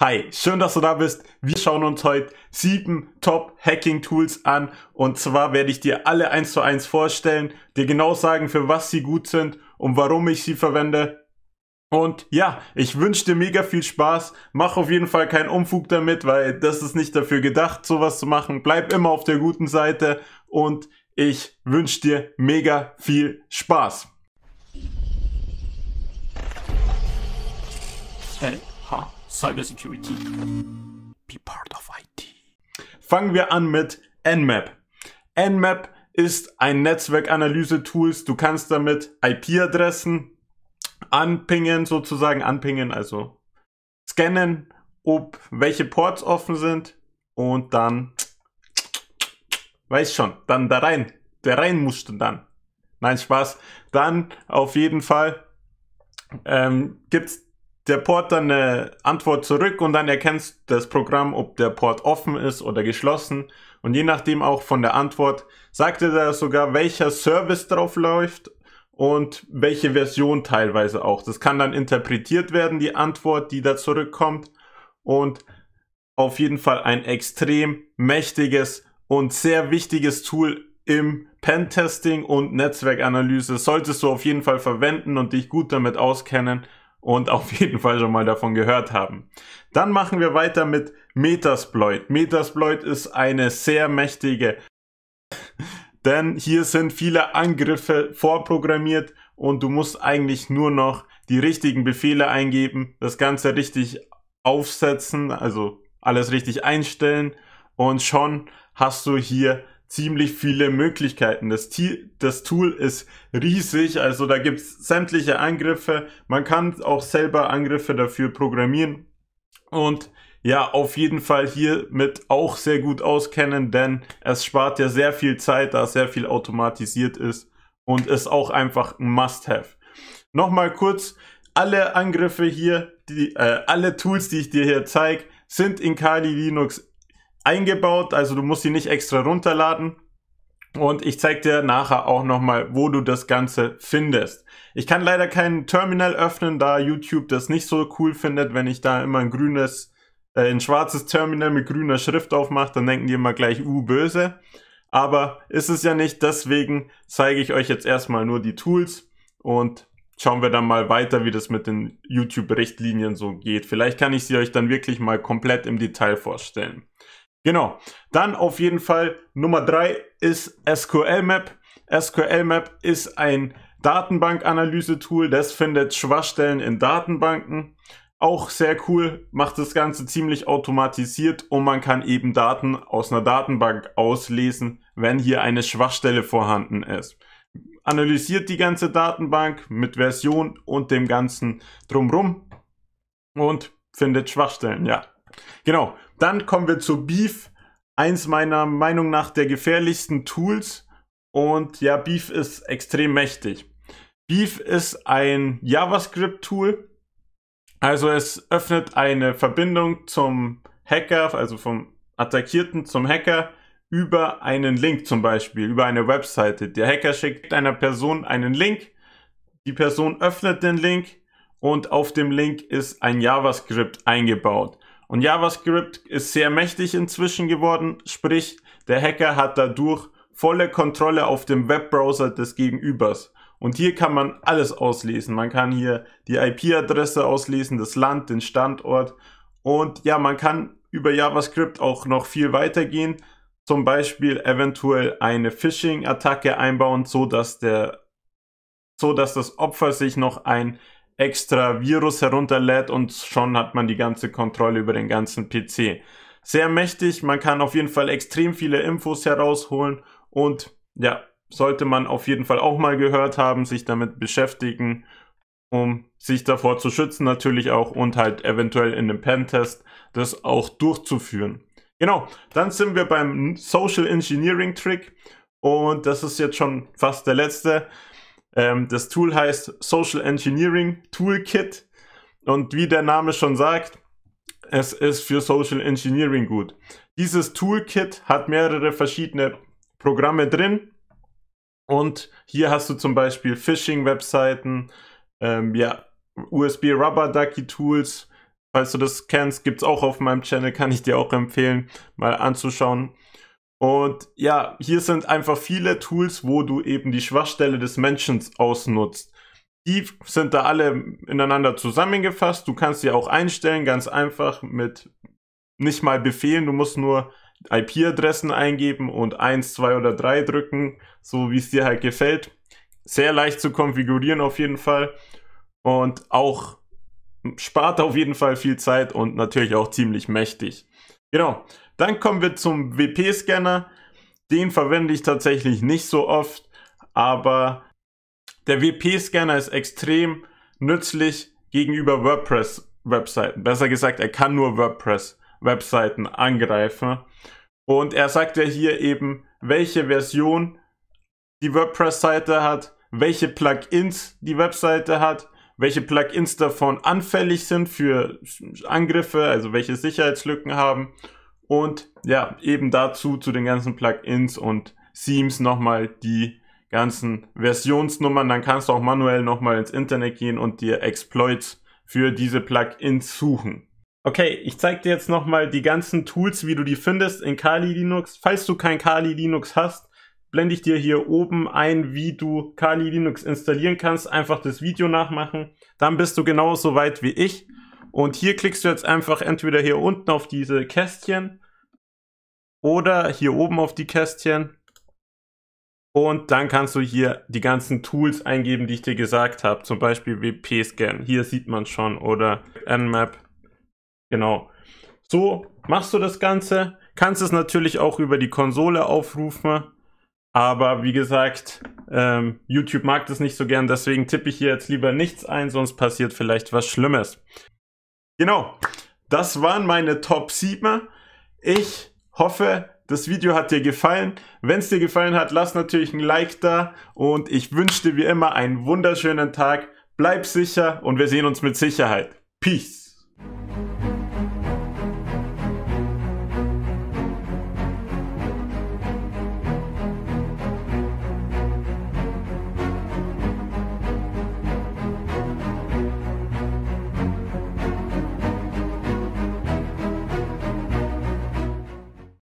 Hi, schön, dass du da bist. Wir schauen uns heute 7 Top-Hacking-Tools an und zwar werde ich dir alle 1 zu 1 vorstellen, dir genau sagen, für was sie gut sind und warum ich sie verwende. Und ja, ich wünsche dir mega viel Spaß. Mach auf jeden Fall keinen Unfug damit, weil das ist nicht dafür gedacht, sowas zu machen. Bleib immer auf der guten Seite und ich wünsche dir mega viel Spaß. Cybersecurity. Be part of IT. Fangen wir an mit Nmap. Nmap ist ein Netzwerkanalyse-Tool. Du kannst damit IP-Adressen anpingen, also scannen, ob welche Ports offen sind und dann, weiß schon, dann da rein musst du dann. Nein, Spaß. Dann auf jeden Fall gibt's der Port dann eine Antwort zurück und dann erkennt das Programm, ob der Port offen ist oder geschlossen. Und je nachdem auch von der Antwort sagt er da sogar, welcher Service drauf läuft und welche Version teilweise auch. Das kann dann interpretiert werden, die Antwort, die da zurückkommt. Und auf jeden Fall ein extrem mächtiges und sehr wichtiges Tool im Pentesting und Netzwerkanalyse. Solltest du auf jeden Fall verwenden und dich gut damit auskennen und auf jeden Fall schon mal davon gehört haben. Dann machen wir weiter mit Metasploit. Metasploit ist eine sehr mächtige, denn hier sind viele Angriffe vorprogrammiert und du musst eigentlich nur noch die richtigen Befehle eingeben, das Ganze richtig aufsetzen, also alles richtig einstellen und schon hast du hier ziemlich viele Möglichkeiten. Das Tool ist riesig, also da gibt es sämtliche Angriffe. Man kann auch selber Angriffe dafür programmieren und ja, auf jeden Fall hiermit auch sehr gut auskennen, denn es spart ja sehr viel Zeit, da sehr viel automatisiert ist und ist auch einfach ein Must-Have. Nochmal kurz, alle Angriffe hier, alle Tools, die ich dir hier zeige, sind in Kali Linux eingebaut, also du musst sie nicht extra runterladen und ich zeige dir nachher auch nochmal, wo du das Ganze findest. Ich kann leider kein Terminal öffnen, da YouTube das nicht so cool findet, wenn ich da immer ein schwarzes Terminal mit grüner Schrift aufmache, dann denken die immer gleich, böse. Aber ist es ja nicht, deswegen zeige ich euch jetzt erstmal nur die Tools und schauen wir dann mal weiter, wie das mit den YouTube-Richtlinien so geht. Vielleicht kann ich sie euch dann wirklich mal komplett im Detail vorstellen. Genau, dann auf jeden Fall Nummer 3 ist SQL Map. SQL Map ist ein Datenbankanalyse-Tool, das findet Schwachstellen in Datenbanken. Auch sehr cool, macht das Ganze ziemlich automatisiert und man kann eben Daten aus einer Datenbank auslesen, wenn hier eine Schwachstelle vorhanden ist. Analysiert die ganze Datenbank mit Version und dem ganzen Drumrum und findet Schwachstellen, ja. Genau, dann kommen wir zu Beef, eins meiner Meinung nach der gefährlichsten Tools und ja, Beef ist extrem mächtig. Beef ist ein JavaScript-Tool, also es öffnet eine Verbindung zum Hacker, also vom Attackierten zum Hacker, über einen Link zum Beispiel, über eine Webseite. Der Hacker schickt einer Person einen Link, die Person öffnet den Link und auf dem Link ist ein JavaScript eingebaut. Und JavaScript ist sehr mächtig inzwischen geworden, sprich, der Hacker hat dadurch volle Kontrolle auf dem Webbrowser des Gegenübers. Und hier kann man alles auslesen. Man kann hier die IP-Adresse auslesen, das Land, den Standort. Und ja, man kann über JavaScript auch noch viel weitergehen. Zum Beispiel eventuell eine Phishing-Attacke einbauen, so dass das Opfer sich noch ein extra Virus herunterlädt und schon hat man die ganze Kontrolle über den ganzen PC. Sehr mächtig, man kann auf jeden Fall extrem viele Infos herausholen und ja, sollte man auf jeden Fall auch mal gehört haben, sich damit beschäftigen, um sich davor zu schützen natürlich auch und halt eventuell in einem Pentest das auch durchzuführen. Genau, dann sind wir beim Social Engineering Trick und das ist jetzt schon fast der letzte. Das Tool heißt Social Engineering Toolkit und wie der Name schon sagt, es ist für Social Engineering gut. Dieses Toolkit hat mehrere verschiedene Programme drin und hier hast du zum Beispiel Phishing-Webseiten, USB Rubber Ducky Tools, falls du das kennst, gibt's auch auf meinem Channel, kann ich dir auch empfehlen, mal anzuschauen. Und ja, hier sind einfach viele Tools, wo du eben die Schwachstelle des Menschen ausnutzt. Die sind da alle ineinander zusammengefasst. Du kannst sie auch einstellen, ganz einfach mit nicht mal Befehlen. Du musst nur IP-Adressen eingeben und 1, 2 oder 3 drücken, so wie es dir halt gefällt. Sehr leicht zu konfigurieren auf jeden Fall und auch spart auf jeden Fall viel Zeit und natürlich auch ziemlich mächtig. Genau, dann kommen wir zum WP-Scanner. Den verwende ich tatsächlich nicht so oft, aber der WP-Scanner ist extrem nützlich gegenüber WordPress-Webseiten. Besser gesagt, er kann nur WordPress-Webseiten angreifen. Und er sagt ja hier eben, welche Version die WordPress-Seite hat, welche Plugins die Webseite hat, welche Plugins davon anfällig sind für Angriffe, also welche Sicherheitslücken haben. Und ja, eben dazu zu den ganzen Plugins und Themes nochmal die ganzen Versionsnummern. Dann kannst du auch manuell nochmal ins Internet gehen und dir Exploits für diese Plugins suchen. Okay, ich zeige dir jetzt nochmal die ganzen Tools, wie du die findest in Kali Linux. Falls du kein Kali Linux hast, blende ich dir hier oben ein, wie du Kali Linux installieren kannst. Einfach das Video nachmachen. Dann bist du genauso weit wie ich. Und hier klickst du jetzt einfach entweder hier unten auf diese Kästchen oder hier oben auf die Kästchen. Und dann kannst du hier die ganzen Tools eingeben, die ich dir gesagt habe. Zum Beispiel WP-Scan. Hier sieht man schon. Oder Nmap. Genau. So machst du das Ganze. Kannst es natürlich auch über die Konsole aufrufen. Aber wie gesagt, YouTube mag das nicht so gern. Deswegen tippe ich hier jetzt lieber nichts ein, sonst passiert vielleicht was Schlimmes. Genau. Das waren meine Top 7. Ich hoffe, das Video hat dir gefallen. Wenn es dir gefallen hat, lass natürlich ein Like da. Und ich wünsche dir wie immer einen wunderschönen Tag. Bleib sicher und wir sehen uns mit Sicherheit. Peace.